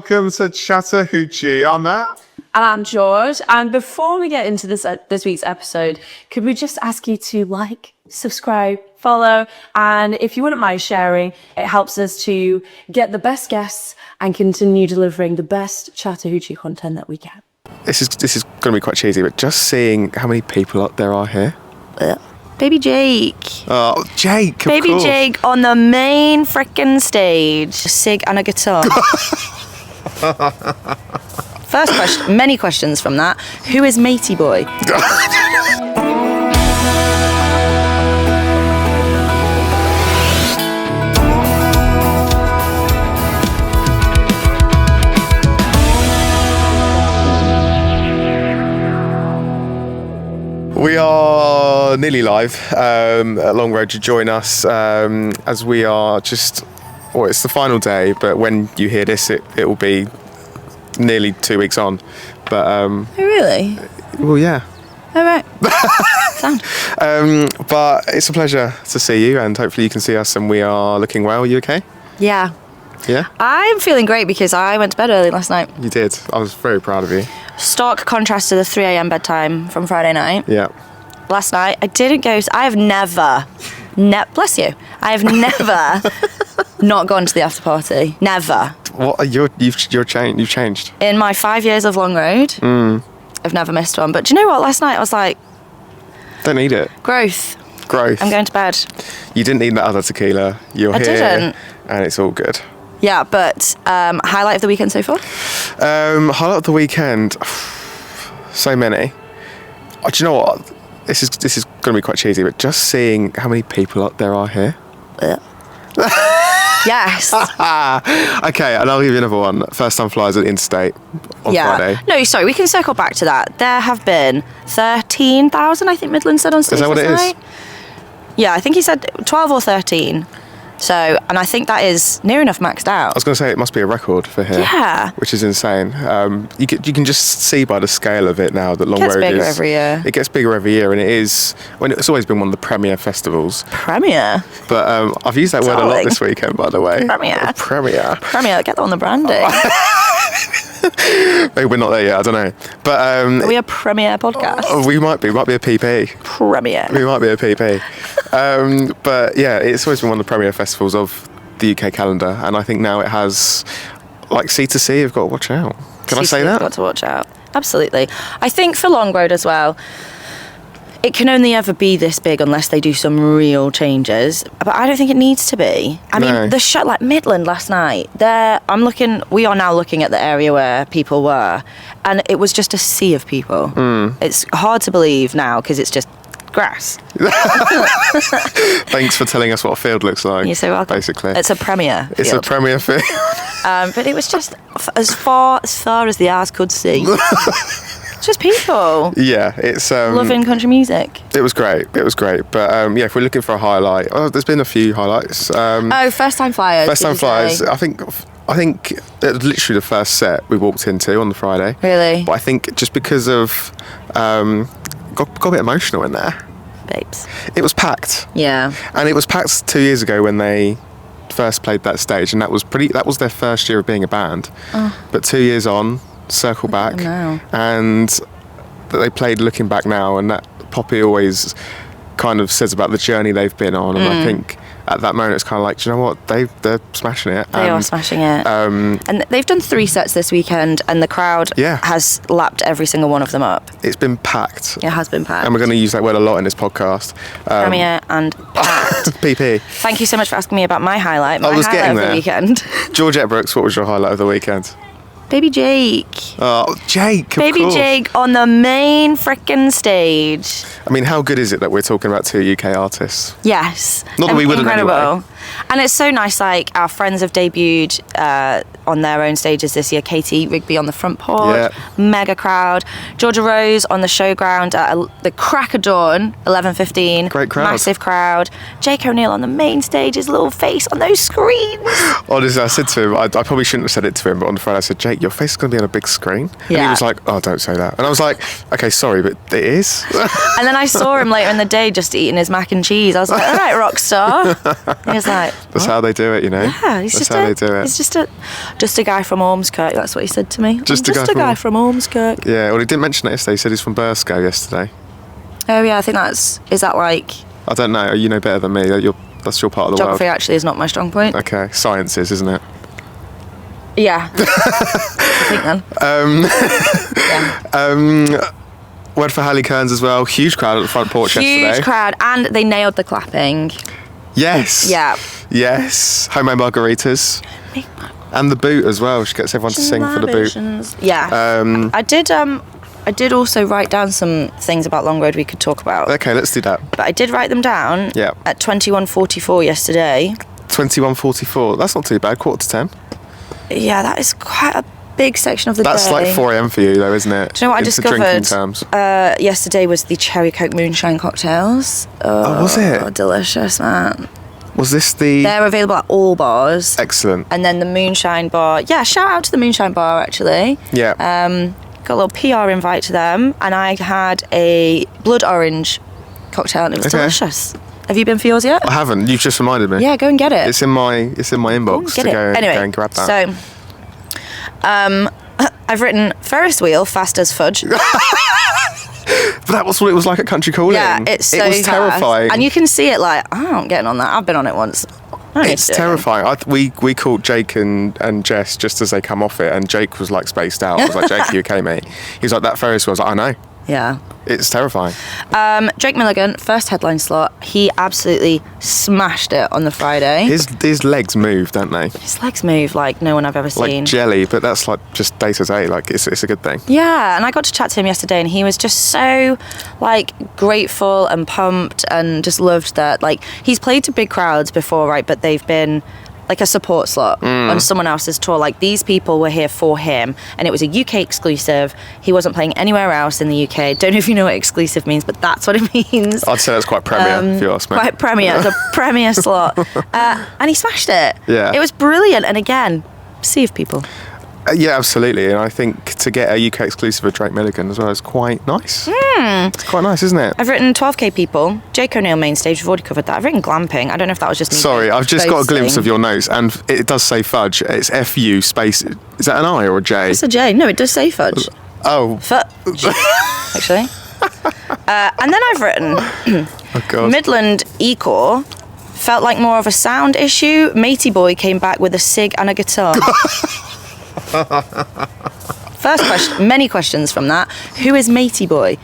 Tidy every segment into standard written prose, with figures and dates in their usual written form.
Welcome to Chatter Hoochee. I'm Matt. And I'm George. And before we get into this week's episode, could we just ask you to like, subscribe, follow, and if you wouldn't mind sharing, it helps us to get the best guests and continue delivering the best Chatter Hoochee content that we can. This is going to be quite cheesy, but just seeing how many people up there are here. Baby Jake. Oh, Jake, of Baby course. Jake on the main frickin' stage. A cig and a guitar. First question, many questions from that. Who is Matey Boy? We are nearly live at Long Road to join us as we are just, well, it's the final day, but when you hear this, it will be nearly 2 weeks on. But Oh, really? well, yeah. All right. Sound. But it's a pleasure to see you, and hopefully you can see us, and we are looking well. Are you okay? Yeah. Yeah? I'm feeling great because I went to bed early last night. You did. I was very proud of you. Stark contrast to the 3 a.m. bedtime from Friday night. Yeah. Last night, I didn't go. I have never, bless you. I have never not gone to the after party. Never. What? You've changed. In my 5 years of Long Road, I've never missed one. But do you know what? Last night I was like, Don't need it. growth. Growth. I'm going to bed. You didn't need that other tequila. You're I here. didn't. And it's all good. Yeah, but highlight of the weekend so far? Highlight of the weekend. So many. Oh, do you know what? This is going to be quite cheesy, but just seeing how many people up there are here. Yes. Okay, and I'll give you another one. First time flyers at Interstate on Friday. No, sorry, we can circle back to that. There have been 13,000, I think Midland said on stage. Is that what it is? night. Yeah, I think he said 12 or 13. So, and I think that is near enough maxed out. I was going to say it must be a record for here. Yeah. Which is insane. You can just see by the scale of it now that Long Road is... It gets bigger every year. It gets bigger every year, and it is... Well, it's always been one of the premier festivals. Premier? But I've used that word a lot Darling. this weekend, by the way. Premier. Premier. Get that on the branding. Maybe we're not there yet, I don't know. But Are we a premier podcast? we might be a PP. Premier. We might be a PP. But yeah, it's always been one of the premier festivals of the UK calendar, and I think now it has, like, C2C, you've got to watch out. Can I say that? Got to watch out. Absolutely. I think for Long Road as well, it can only ever be this big unless they do some real changes. But I don't think it needs to be. I mean, the show, like Midland last night, we are now looking at the area where people were, and it was just a sea of people. It's hard to believe now because it's just grass. Thanks for telling us what a field looks like. You're so welcome. Basically. It's a premier It's field. a premier field. But it was just as far as the eyes could see. Just people Yeah, it's... loving country music. It was great. But yeah, if we're looking for a highlight... Oh, there's been a few highlights. First time flyers. First time flyers. I think it was literally the first set we walked into on the Friday. Really? But I think just because of... got a bit emotional in there. Babes. It was packed. Yeah. And it was packed 2 years ago when they first played that stage, and that was their first year of being a band. But 2 years on, circle back, know. and they played Looking Back Now, and that Poppy always kind of says about the journey they've been on, and I think at that moment it's kind of like, do you know what, they're smashing it. They are smashing it. And they've done 3 sets this weekend, and the crowd has lapped every single one of them up. It's been packed. It has been packed. And we're going to use that word a lot in this podcast. Premier and packed. PP. Thank you so much for asking me about my highlight. I was getting of there. the weekend. Georgette Brookes, what was your highlight of the weekend? Baby Jake. Oh, Jake, of Baby course. Jake on the main frickin' stage. I mean, how good is it that we're talking about 2 UK artists? Yes. Not that we wouldn't Incredible. anyway. And it's so nice, like, our friends have debuted on their own stages this year. Katie Rigby on the front porch, mega crowd. Georgia Rose on the showground at the crack of dawn, 11:15. Great crowd. Massive crowd. Jake O'Neill on the main stage, his little face on those screens. Honestly, I said to him, I probably shouldn't have said it to him, but on the Friday I said, Jake, your face is going to be on a big screen. And he was like, oh, don't say that. And I was like, okay, sorry, but it is. And then I saw him later in the day just eating his mac and cheese. I was like, all right, rock star. He was like, like, That's how they do it, you know. yeah, he's That's just how they do it. He's just a guy from Ormskirk. That's what he said to me. Just I'm a just guy a guy from Ormskirk. Yeah, well, he didn't mention it yesterday. He said he's from Burscough yesterday. Oh yeah, I think is that like I don't know. You know better than me. That's your part of the geography? world. Actually, is not my strong point. Okay, sciences, isn't it? Yeah, I think then. Yeah. Word for Hallie Kearns as well. Huge crowd at the front porch yesterday. Huge crowd, and they nailed the clapping. Yes. Yeah. Yes. Homemade margaritas. And the boot as well. She gets everyone to sing for the boot. Yeah. I did also write down some things about Long Road we could talk about. Okay, let's do that. But I did write them down. Yeah. At 21:44 yesterday. 21:44. That's not too bad. 9:45. Yeah, that is quite a big section of the day. That's like 4 a.m. for you, though, isn't it? Do you know what I Into drinking discovered? terms. Yesterday was the cherry coke moonshine cocktails. Oh, was it? Oh, delicious, man. Was this the... They're available at all bars. Excellent. And then the moonshine bar. Yeah, shout out to the moonshine bar, actually. Yeah. Got a little PR invite to them, and I had a blood orange cocktail, and it was delicious. Have you been for yours yet? I haven't. You've just reminded me. Yeah, go and get it. It's in my inbox Get to it. go and grab that. So, I've written Ferris wheel fast as fudge. But that was what it was like at Country Calling. Yeah, it's so It was fast. terrifying. And you can see it like, oh, I'm getting on that. I've been on it once. It's terrifying. We called Jake and Jess just as they come off it, and Jake was like spaced out. I was like, Jake, you okay, mate? He was like, that Ferris wheel. I was like, I know. Yeah. It's terrifying. Drake Milligan, first headline slot. He absolutely smashed it on the Friday. His legs move, don't they? His legs move like no one I've ever Like seen. jelly, but that's like just day to day. Like it's a good thing. Yeah, and I got to chat to him yesterday, and he was just so like grateful and pumped, and just loved that. Like he's played to big crowds before, right? But they've been like a support slot on someone else's tour. Like these people were here for him, and it was a UK exclusive. He wasn't playing anywhere else in the UK. Don't know if you know what exclusive means, but that's what it means. I'd say that's quite premier, if you ask me. Quite premier. It's a premier slot, and he smashed it. Yeah, it was brilliant. And again, sea of people. Yeah, absolutely. And I think to get a UK exclusive of Drake Milligan as well is quite nice. It's quite nice, isn't it? I've written 12k people. Jake O'Neill main stage. We've already covered that. I've written glamping. I don't know if that was just me. Sorry, I've just got a glimpse boasting. of your notes, and it does say fudge. It's FU space. Is that an I or a J? It's a J. No, it does say fudge. Oh. Fudge. Actually. And then I've written Oh, God. Midland Ecor felt like more of a sound issue. Matey Boy came back with a cig and a guitar. First question, many questions from that. Who is Matey Boy?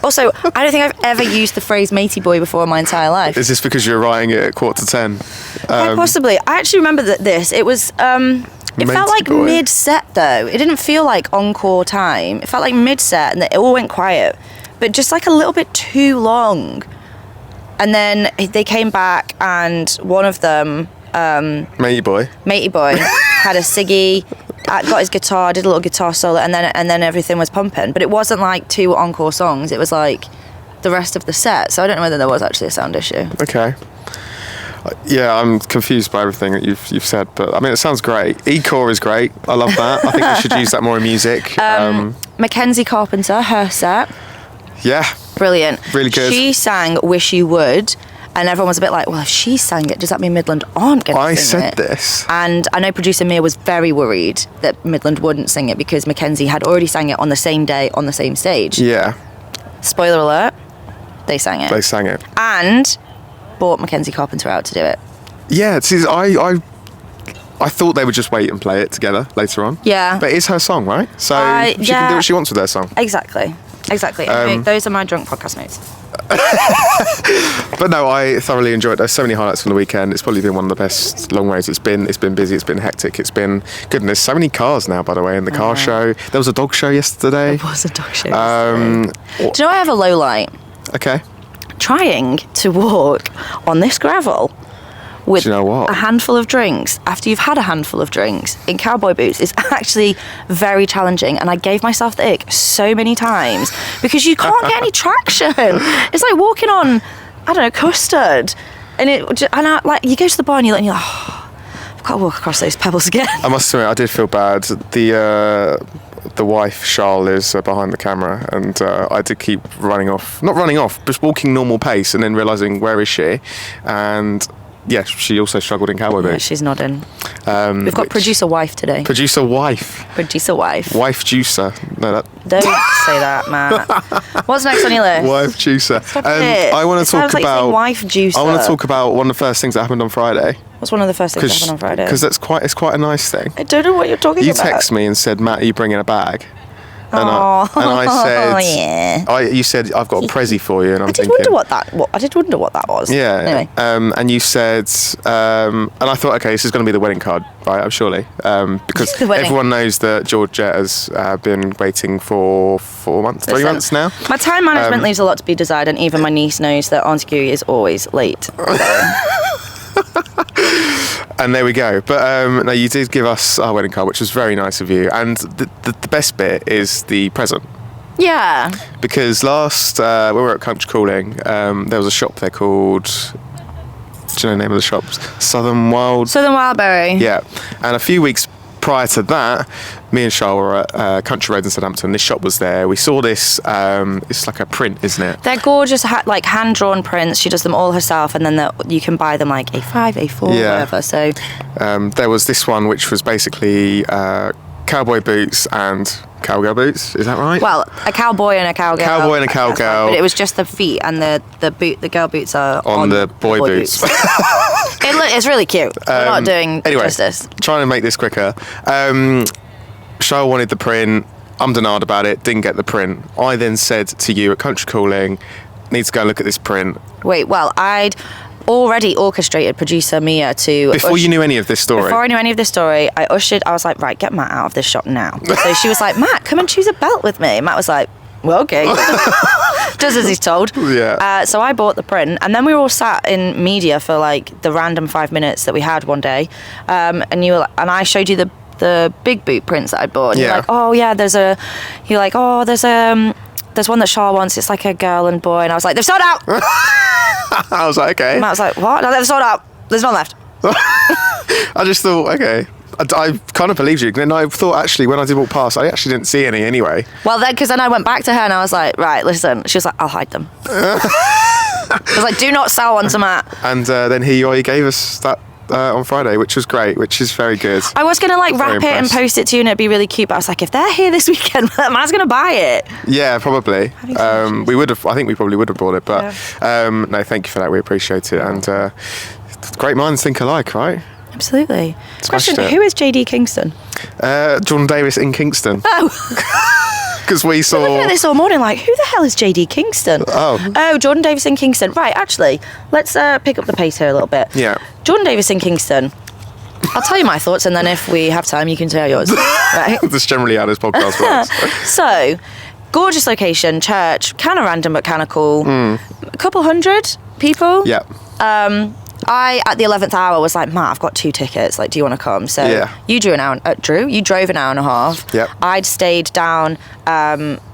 Also, I don't think I've ever used the phrase Matey Boy before in my entire life. Is this because you're writing it at 9:45? Quite possibly. I actually remember this. It was. It felt like Boy. mid-set though. It didn't feel like encore time. It felt like mid-set, and it all went quiet, but just like a little bit too long. And then they came back, and one of them, Matey Boy, had a ciggy, got his guitar, did a little guitar solo, and then everything was pumping. But it wasn't like 2 encore songs. It was like the rest of the set. So I don't know whether there was actually a sound issue. Okay. Yeah, I'm confused by everything that you've said, but I mean, it sounds great. Ecor is great. I love that. I think we should use that more in music. Mackenzie Carpenter, her set. Yeah. Brilliant. Really good. She sang Wish You Would, and everyone was a bit like, well, if she sang it, does that mean Midland aren't going to sing it? I said this. And I know producer Mia was very worried that Midland wouldn't sing it because Mackenzie had already sang it on the same day on the same stage. Yeah. Spoiler alert, they sang it. They sang it. And bought Mackenzie Carpenter out to do it. Yeah, see, I thought they would just wait and play it together later on. Yeah. But it's her song, right? So she can do what she wants with her song. Exactly. Anyway, those are my drunk podcast notes. But no, I thoroughly enjoyed it. There's so many highlights from the weekend. It's probably been one of the best long ways it's been. It's been busy, it's been hectic, it's been goodness. So many cars now, by the way, in the car show. There was a dog show yesterday. There was a dog show yesterday. Do you know I have a low light? Okay. Trying to walk on this gravel with Do you know what? a handful of drinks after you've had a handful of drinks in cowboy boots is actually very challenging, and I gave myself the ick so many times because you can't get any traction. It's like walking on, I don't know, custard, and like you go to the bar and you're like, oh, I've got to walk across those pebbles again. I must admit, I did feel bad. The wife, Charles, is behind the camera, and I did keep not running off, just walking normal pace, and then realising, where is she? And yeah, she also struggled in cowboy Yeah, boots. she's nodding. We've got producer wife today. Producer wife. Producer wife. Wife juicer. No, that. Don't say that, Matt. What's next on your list? Wife juicer. Stop it. I want It to talk sounds like about. saying wife juicer. I want to talk about one of the first things that happened on Friday. What's one of the first things that happened on Friday? Because it's quite a nice thing. I don't know what you're talking You about. text me and said, Matt, are you bringing a bag? And Oh, I said, yeah. you said, I've got a prezi for you, and I'm I did thinking, wonder what that was. yeah. Anyway. And you said, and I thought, okay, this is going to be the wedding card, right? Surely, because The wedding. everyone knows that Georgette has been waiting for 4 months, 3 months now. My time management leaves a lot to be desired, and even my niece knows that Auntie Gooey is always late. And there we go. But no, you did give us our wedding card, which was very nice of you. And the best bit is the present. Yeah. Because last, when we were at Country Calling, there was a shop there called, do you know the name of the shop? Southern Wildberry. Yeah. And a few weeks prior to that, me and Charles were at Country Road in Southampton. This shop was there. We saw this, it's like a print, isn't it? They're gorgeous, like hand-drawn prints. She does them all herself, and then you can buy them like A5, A4, whatever. So there was this one which was basically cowboy boots and cowgirl boots. Is that right? well, a cowboy and a cowgirl. Cowboy and a cowgirl. But it was just the feet, and the girl boots are on the boy boots. It's really cute. We're not doing justice. Trying to make this quicker. Charles wanted the print. I'm denied about it. Didn't get the print. I then said to you at Country Calling, need to go and look at this print. Wait, well, I'd already orchestrated producer Mia to... Before you knew any of this story. Before I knew any of this story, I was like, right, get Matt out of this shop now. So she was like, Matt, come and choose a belt with me. Matt was like, well, okay. Does as he's told. Yeah. So I bought the print, and then we were all sat in media for like the random 5 minutes that we had one day, and I showed you the big boot prints that I bought. And you're like, oh yeah, there's one that Charlotte wants. It's like a girl and boy, and I was like, they've sold out. I was like, okay. And Matt was like, what? No, they've sold out. There's none left. I just thought, okay. I kind of believed you. Then I thought, actually, when I did walk past, I actually didn't see any anyway. Well, because then I went back to her and I was like, right, listen. She was like, I'll hide them. I was like, do not sell one to Matt. And then he gave us that on Friday, which was great, which is very good. I was going to like wrap it and post it to you and it'd be really cute, but I was like, if they're here this weekend, Matt's going to buy it. Yeah, probably. We would have. I think we probably would have bought it, but no, thank you for that. We appreciate it. And great minds think alike, right? Absolutely. Smashed Question, it. who is JD Kingston? Jordan Davis in Kingston. Oh. Because we saw... Looking at this all morning like, who the hell is JD Kingston? Oh, Jordan Davis in Kingston. Right, actually, let's pick up the pace here a little bit. Yeah. Jordan Davis in Kingston. I'll tell you my thoughts, and then if we have time, you can tell yours. Right? That's generally how this podcast works. So, gorgeous location, church, kind of random but kind of cool. A couple hundred people. Yeah. I, at the 11th hour, was like, Matt, I've got 2 tickets. Like, do you want to come? So you drove an hour and a half. Yep. I'd stayed down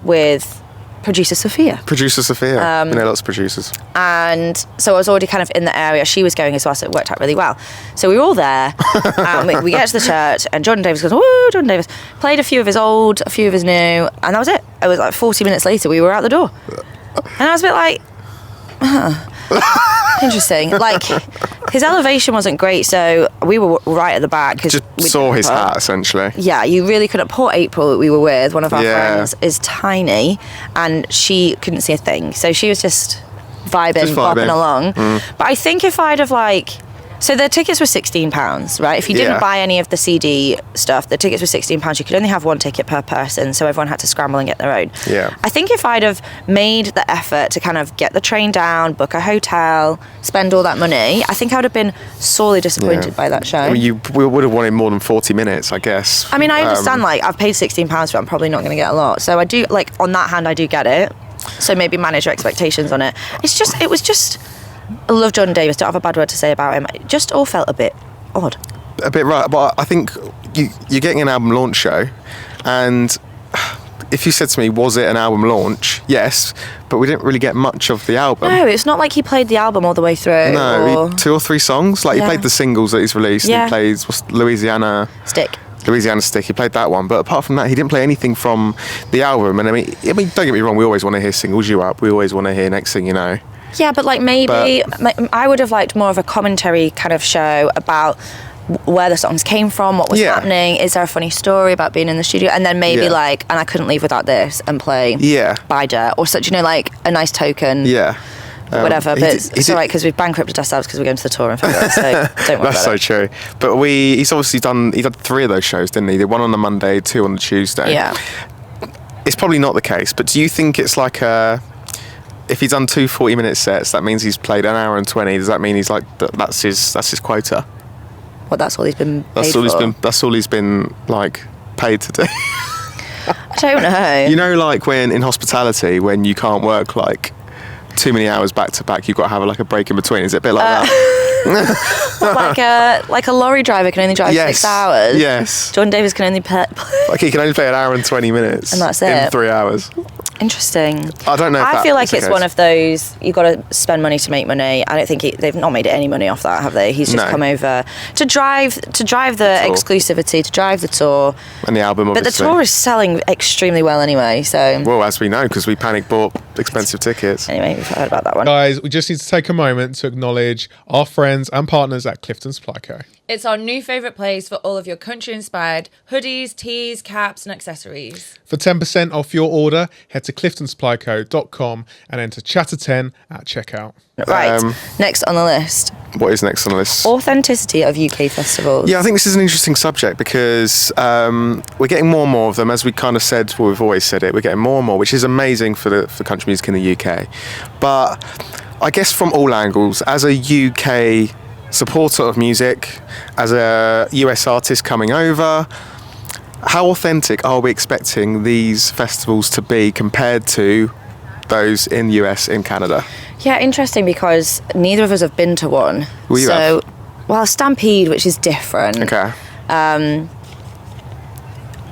with producer Sophia. Producer Sophia. We know lots of producers. And so I was already kind of in the area. She was going as well, so it worked out really well. So we were all there. And we get to the church, and Jordan Davis goes, woo, Jordan Davis. Played a few of his old, a few of his new, and that was it. It was like 40 minutes later, we were out the door. And I was a bit like, interesting. Like, his elevation wasn't great, so we were right at the back. Just saw his hat, essentially. Yeah, you really couldn't. Poor April that we were with, one of our friends, is tiny, and she couldn't see a thing. So she was just vibing, bopping along. But I think if I'd have so the tickets were £16, right? If you didn't buy any of the CD stuff, the tickets were £16. You could only have 1 ticket per person, so everyone had to scramble and get their own. Yeah. I think if I'd have made the effort to kind of get the train down, book a hotel, spend all that money, I think I would have been sorely disappointed by that show. I mean, we would have wanted more than 40 minits, I guess. I mean, I understand, I've paid £16 for it, I'm probably not going to get a lot. So I do, on that hand, I do get it. So maybe manage your expectations on it. It was just... I love Jordan Davis, don't have a bad word to say about him. It just all felt a bit odd. A bit right, but I think you're getting an album launch show, and if you said to me, was it an album launch? Yes, but we didn't really get much of the album. No, it's not like he played the album all the way through. No, 2 or 3 songs. He played the singles that he's released. Yeah. He played Louisiana Stick. He played that one, but apart from that, he didn't play anything from the album. And I mean, don't get me wrong, we always want to hear Singles You Up. We always want to hear Next Thing You Know. Yeah, but like maybe I would have liked more of a commentary kind of show about where the songs came from, what was happening, is there a funny story about being in the studio, and then maybe like, and I couldn't leave without this, and play Buy Dirt or such, like a nice token. Whatever, but it's all right because we've bankrupted ourselves because we're going to the tour in February, so don't worry about it. That's so true. But he's obviously done 3 of those shows, didn't he? He did 1 on the Monday, 2 on the Tuesday. Yeah. It's probably not the case, but do you think it's like if he's done 2 40-minute sets, that means he's played an hour and 20, does that mean he's like, that's his quota? Well, that's all he's been paid That's all he's been, like, paid to do. I don't know. You know, like when in hospitality, when you can't work, like, too many hours back to back, you've got to have like a break in between. Is it a bit like that? like a lorry driver can only drive 6 hours. Yes. John Davis can only play. Like he can only play an hour and 20 minutes. And that's it. In 3 hours. Interesting. I don't know. I feel like it's one of those, you've got to spend money to make money. I don't think they've not made any money off that, have they? He's just come over to drive the exclusivity, to drive the tour. And the album, obviously. But the tour is selling extremely well anyway, so. Well, as we know, because we panic bought expensive tickets. Anyway, we've heard about that one. Guys, we just need to take a moment to acknowledge our friends and partners at Clifton Supply Co. It's our new favourite place for all of your country-inspired hoodies, tees, caps and accessories. For 10% off your order, head to cliftonsupplyco.com and enter Chatter10 at checkout. Right, next on the list. What is next on the list? Authenticity of UK festivals. Yeah, I think this is an interesting subject because we're getting more and more of them. As we kind of said, well, we've always said it, we're getting more and more, which is amazing for country music in the UK. But I guess from all angles, as a UK supporter of music, as a US artist coming over, how authentic are we expecting these festivals to be compared to those in US, in Canada? Yeah, interesting because neither of us have been to one. Well, Stampede, which is different. Okay.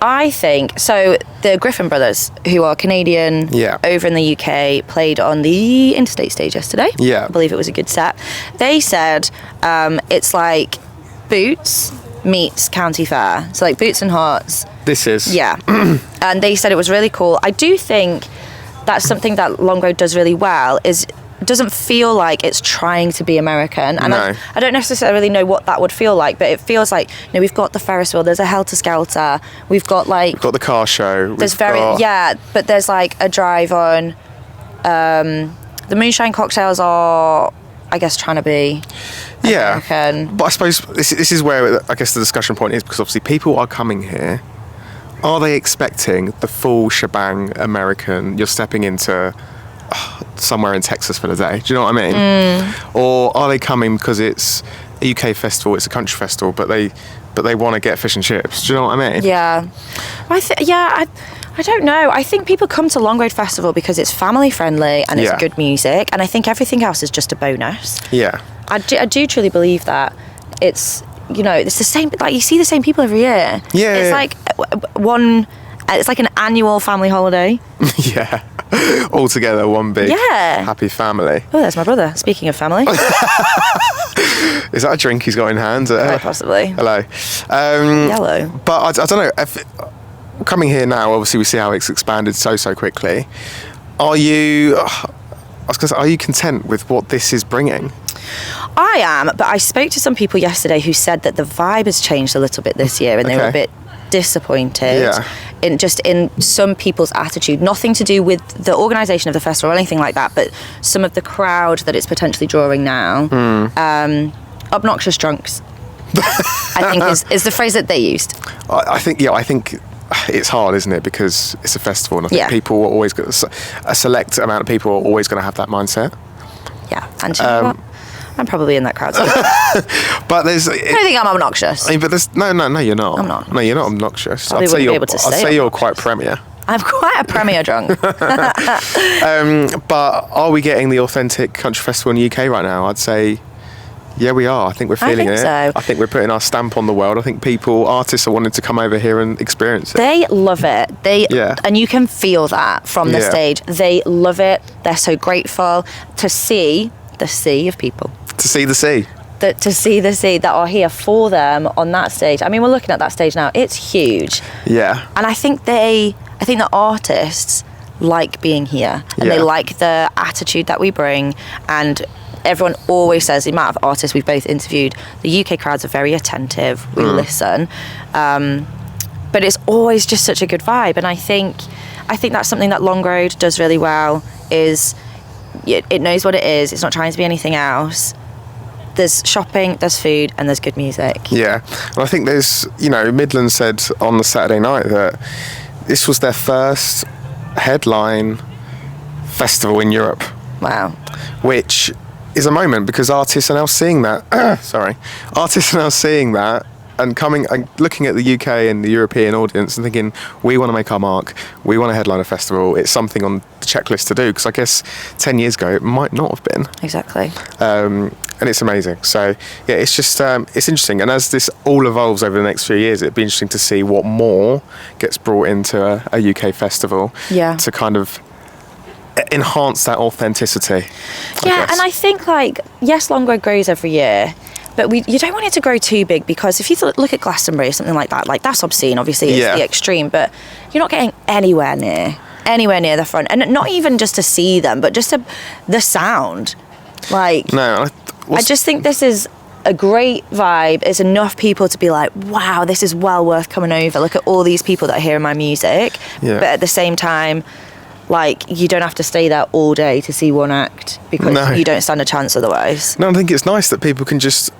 I think, so the Griffin brothers, who are Canadian, over in the UK, played on the Interstate stage yesterday. Yeah. I believe it was a good set. They said it's like Boots meets County Fair. So like Boots and Hearts. This is. Yeah. And they said it was really cool. I do think that's something that Long Road does really well, is it doesn't feel like it's trying to be American. And no. I don't necessarily know what that would feel like, but it feels like, we've got the Ferris wheel, there's a Helter Skelter, we've got the car show. But there's like a drive on. The moonshine cocktails are, I guess, trying to be American. But I suppose this is where I guess the discussion point is, because obviously people are coming here. Are they expecting the full shebang American? You're stepping into somewhere in Texas for the day. Do you know what I mean? Or are they coming because it's a UK festival, it's a country festival, but they want to get fish and chips? Do you know what I mean? Yeah. I don't know. I think people come to Long Road Festival because it's family friendly and it's good music, and I think everything else is just a bonus. Yeah. I do truly believe that it's, it's the same, like you see the same people every year. Yeah. It's like it's like an annual family holiday. Yeah. All together, one big happy family. Oh, there's my brother. Speaking of family. Is that a drink he's got in hand? Quite possibly. Hello. Yellow. But I don't know, if coming here now, obviously we see how it's expanded so quickly. Are you content with what this is bringing? I am, but I spoke to some people yesterday who said that the vibe has changed a little bit this year, and they were a bit disappointed in some people's attitude. Nothing to do with the organisation of the festival or anything like that, but some of the crowd that it's potentially drawing now. Obnoxious drunks, I think is the phrase that they used. I think it's hard, isn't it? Because it's a festival, and I think people are always a select amount of people are always going to have that mindset. Yeah, and you know what? I'm probably in that crowd too. But I don't think I'm obnoxious. But there's no, you're not. I'm not. No, you're not obnoxious. I'd say you're quite premier. I'm quite a premier drunk. But are we getting the authentic country festival in the UK right now? I'd say, yeah, we are. I think we're feeling it. So. I think we're putting our stamp on the world. I think artists are wanting to come over here and experience it. They love it. And you can feel that from the stage. They love it. They're so grateful to see the sea of people. To see the sea. To see the sea that are here for them on that stage. I mean, we're looking at that stage now. It's huge. Yeah. And I think the artists like being here, and they Yeah. like the attitude that we bring. And everyone always says, the amount of artists we've both interviewed, the UK crowds are very attentive. We listen, but it's always just such a good vibe. And I think that's something that Long Road does really well. Is it knows what it is. It's not trying to be anything else. There's shopping, there's food, and there's good music. Yeah, and I think there's, Midland said on the Saturday night that this was their first headline festival in Europe. Wow. Which is a moment, because artists are now seeing that. Artists are now seeing that and coming and looking at the UK and the European audience and thinking, we want to make our mark. We want to headline a festival. It's something on the checklist to do, because I guess 10 years ago it might not have been. Exactly. And it's amazing. So yeah, it's just it's interesting. And as this all evolves over the next few years, it'd be interesting to see what more gets brought into a UK festival. Yeah. To kind of enhance that authenticity. Yeah, and I think, like, yes, Long Road grows every year, but you don't want it to grow too big, because if you look at Glastonbury or something like that, like, that's obscene. Obviously, it's the extreme, but you're not getting anywhere near the front, and not even just to see them, but just the sound. Like, no, I just think this is a great vibe. It's enough people to be like, wow, this is well worth coming over. Look at all these people that are hearing my music. Yeah. But at the same time, like, you don't have to stay there all day to see one act, because you don't stand a chance otherwise. No, I think it's nice that people can just.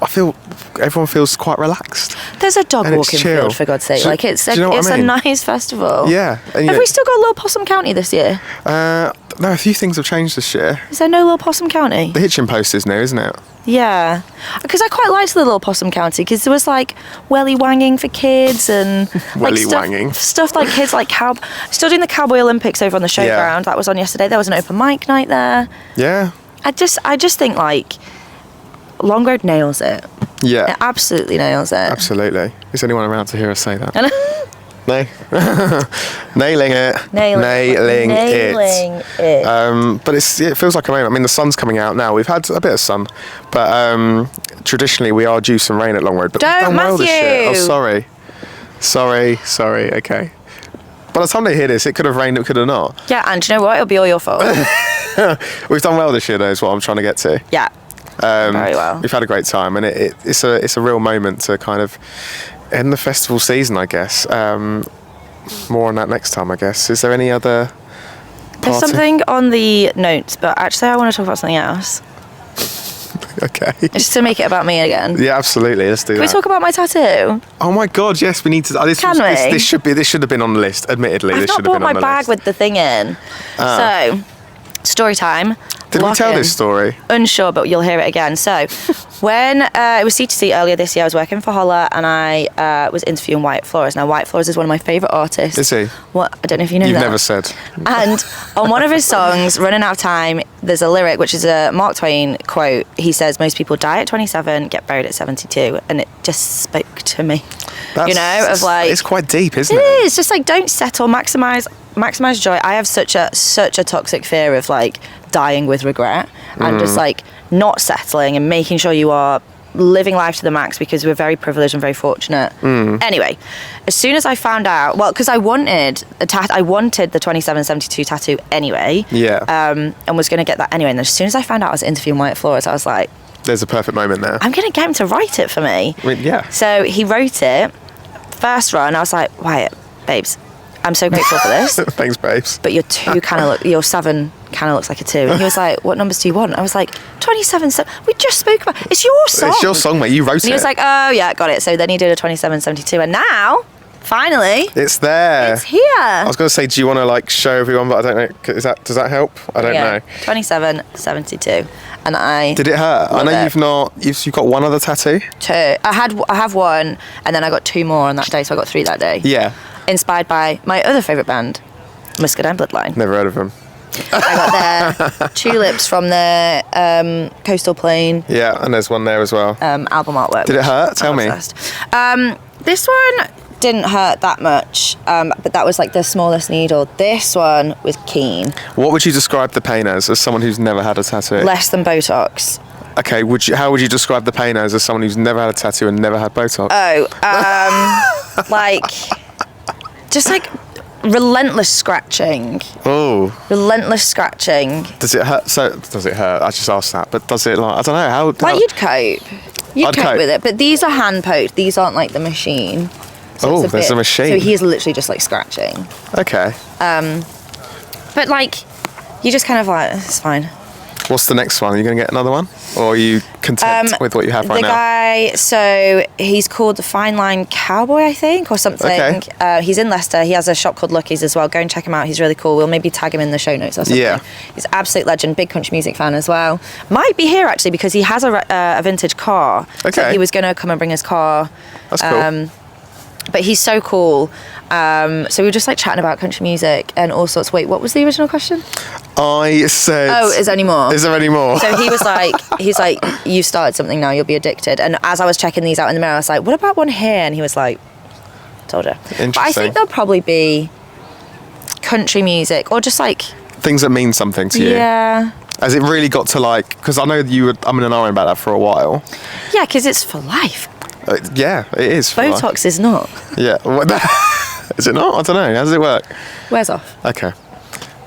I feel everyone feels quite relaxed. There's a dog And it's walking chill. field, for God's sake. Do- Like, it's do you know what I mean? a nice festival. Yeah. And, Have we still got Little Possum County this year? No, a few things have changed this year. Is there no Little Possum County? The Hitchin Post is new, isn't it? Yeah, because I quite liked the Little Possum County, because there was like welly wanging for kids and Welly like wanging. stuff like kids like still doing the Cowboy Olympics over on the showground. That was on yesterday. There was an open mic night there. Yeah. I just think, like, Long Road nails it. Yeah. It absolutely nails it. Absolutely. Is anyone around to hear us say that? No. Nailing it. Nailing it. But it feels like a moment. I mean, the sun's coming out now. We've had a bit of sun, but traditionally we are due some rain at Long Road. But we've done well this year. Matthew! Oh, sorry. Okay. By the time they hear this, it could have rained, it could have not. Yeah, and do you know what? It'll be all your fault. We've done well this year, though, is what I'm trying to get to. Yeah. Very well. We've had a great time, and it's a real moment to kind of end the festival season, I guess. More on that next time, I guess. Is there any other There's party? something on the notes, but actually I want to talk about something else. Okay. Just to make it about me again. Yeah, absolutely. Let's do Can that. we talk about my tattoo? Oh my God! Yes, we need to. This should have been on the list. Admittedly, I've this not should have brought been on my the bag list. with the thing in. So, story time. Did we tell this story? Unsure, but you'll hear it again. So, when it was C2C earlier this year, I was working for Holla, and I was interviewing Wyatt Flores. Now, Wyatt Flores is one of my favourite artists. Is he? What? I don't know if you know You've that. never said. And on one of his songs, Running Out of Time, there's a lyric, which is a Mark Twain quote. He says, most people die at 27, get buried at 72. And it just spoke to me. Of like... It's quite deep, isn't it? It is. Just like, don't settle, maximise joy. I have such a toxic fear of, like, dying with regret and just, like, not settling and making sure you are living life to the max, because we're very privileged and very fortunate. Anyway, as soon as I found out, well, because I wanted the 2772 tattoo anyway. Yeah. And was going to get that anyway. And as soon as I found out I was interviewing Wyatt Flores, I was like, There's a perfect moment there. I'm going to get him to write it for me. I mean, yeah. So he wrote it. First run, I was like, Wyatt, babes, I'm so grateful for this. Thanks, babes. But your 7 kind of looks like a 2. And he was like, what numbers do you want? I was like, 27. We just spoke about it's your song. It's your song, mate. You wrote it. And he was like, oh, yeah, got it. So then he did a 2772. And now, finally, it's there. it's here. I was going to say, do you want to like show everyone? But I don't know. Does that help? I don't know. 2772. And I Did it hurt? I know you've got one other tattoo. 2. I have one, and then I got 2 more on that day, so I got 3 that day. Yeah. Inspired by my other favourite band, Muscadine Bloodline. Never heard of them. I got their tulips from their Coastal Plain Yeah, and there's one there as well. album artwork. Did it hurt? Tell me. This one didn't hurt that much, but that was like the smallest needle. This one was keen. What would you describe the pain as someone who's never had a tattoo? Less than Botox. Okay, how would you describe the pain as someone who's never had a tattoo and never had Botox? Like, just like relentless scratching. Oh. Relentless scratching. Does it hurt? Does it hurt? I just asked that. But does it, like, I don't know, how... Like, you'd cope. You'd I'd cope cope. with it. But these are hand poked. These aren't like the machine. So it's there's a machine. So he's literally just like scratching. Okay. But like, you just kind of like, it's fine. What's the next one? Are you going to get another one? Or are you content with what you have right now? The guy, so he's called the Fine Line Cowboy, I think, or something. Okay. He's in Leicester. He has a shop called Lucky's as well. Go and check him out. He's really cool. We'll maybe tag him in the show notes or something. Yeah. He's an absolute legend. Big country music fan as well. Might be here, actually, because he has a vintage car. Okay. So he was going to come and bring his car. That's cool. But he's so cool. So we were just like chatting about country music and all sorts. Wait, what was the original question? I said... Oh, is there any more? Is there any more? So he was like, you started something now, you'll be addicted. And as I was checking these out in the mirror, I was like, what about one here? And he was like, told you. Interesting. But I think there'll probably be country music or just like... Things that mean something to you. Yeah. Has it really got to, like... Because I know you were umming and ahhing about that for a while. Yeah, because it's for life. Yeah, it is. Botox is not. Yeah. Is it not? I don't know. How does it work? Wears off. Okay.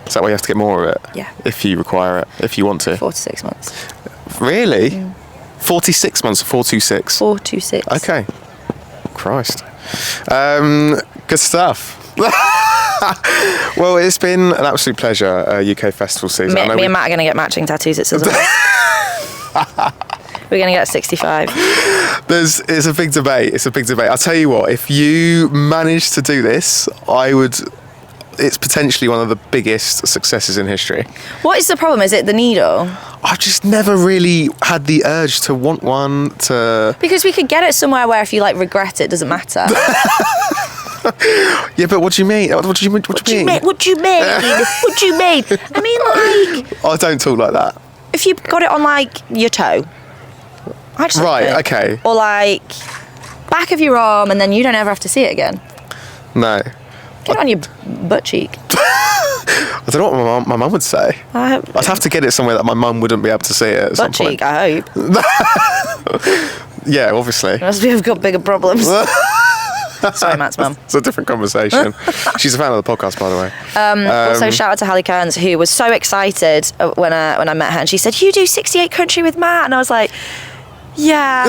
Is that why you have to get more of it? Yeah. If you require it, if you want to. 4 to 6 months. Really? 46 months or 426? 4 to 6. Okay. Christ. Good stuff. Well, it's been an absolute pleasure, UK festival season. Me and Matt are going to get matching tattoos at Sizzle. We're going to get 65. It's a big debate. It's a big debate. I'll tell you what, if you manage to do this, it's potentially one of the biggest successes in history. What is the problem? Is it the needle? I've just never really had the urge to want one to... Because we could get it somewhere where if you like regret it, doesn't matter. Yeah, but what do you mean? What do you mean? What do you mean? What do you mean? I mean, like... I don't talk like that. If you got it on like your toe. Actually, Right, okay. Or like back of your arm and then you don't ever have to see it again. No. Get it on your butt cheek. I don't know what my mum would say. I'd have to get it somewhere that my mum wouldn't be able to see it at some Butt point. cheek, I hope. Yeah, obviously. Unless we've got bigger problems. Sorry, Matt's mum. It's a different conversation. She's a fan of the podcast, by the way. Also, shout out to Hallie Kearns, who was so excited when I met her, and she said, "You do 68 Country with Matt," and I was like, "Yeah,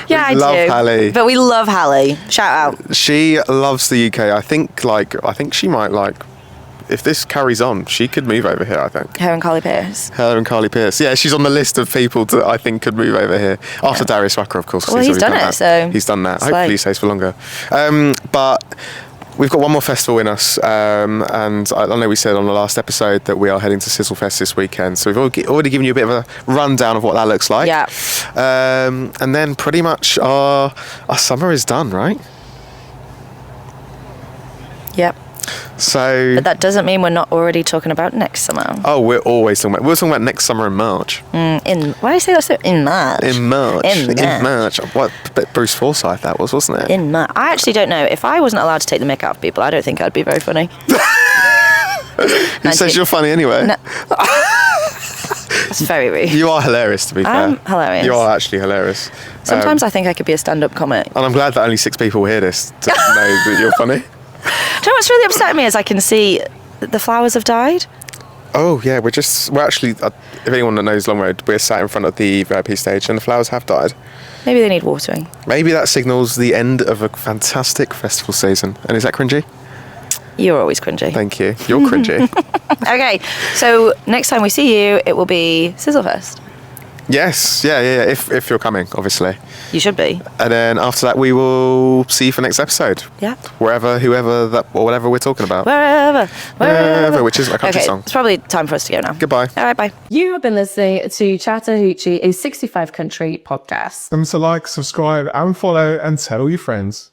yeah, I love do." Hallie. But we love Hallie. Shout out. She loves the UK. I think she might if this carries on, she could move over here, I think. Her and Carly Pearce. Her and Carly Pearce. Yeah, she's on the list of people that I think could move over here. After Darius Rucker, of course. Well, he's done it, so... He's done that. Slay. Hopefully he stays for longer. But we've got one more festival in us. And I know we said on the last episode that we are heading to Sizzlefest this weekend. So we've already given you a bit of a rundown of what that looks like. Yeah. And then pretty much our summer is done, right? Yep. So... But that doesn't mean we're not already talking about next summer. Oh, we're always talking about... We're talking about next summer in March. Why do I say that so? In March. In March. In March. What Bruce Forsyth that was, wasn't it? In March. I actually don't know. If I wasn't allowed to take the mick out of people, I don't think I'd be very funny. Who says you're funny anyway? No. That's very rude. You are hilarious, to be fair. I'm hilarious. You are actually hilarious. Sometimes I think I could be a stand-up comic. And I'm glad that only 6 people hear this to know that you're funny. Do you know what's really upsetting me is I can see the flowers have died. Oh, yeah, we're actually, if anyone that knows Long Road, we're sat in front of the VIP stage and the flowers have died. Maybe they need watering. Maybe that signals the end of a fantastic festival season. And is that cringy? You're always cringy. Thank you. You're cringy. Okay, so next time we see you, it will be Sizzlefest. Yes, yeah. If you're coming, obviously. You should be. And then after that, we will see you for next episode. Yeah. Wherever, whoever, that, or whatever we're talking about. Wherever. Which is a country song. It's probably time for us to go now. Goodbye. All right, bye. You have been listening to Chatter Hoochee, a 65 country podcast. Remember to like, subscribe, and follow, and tell all your friends.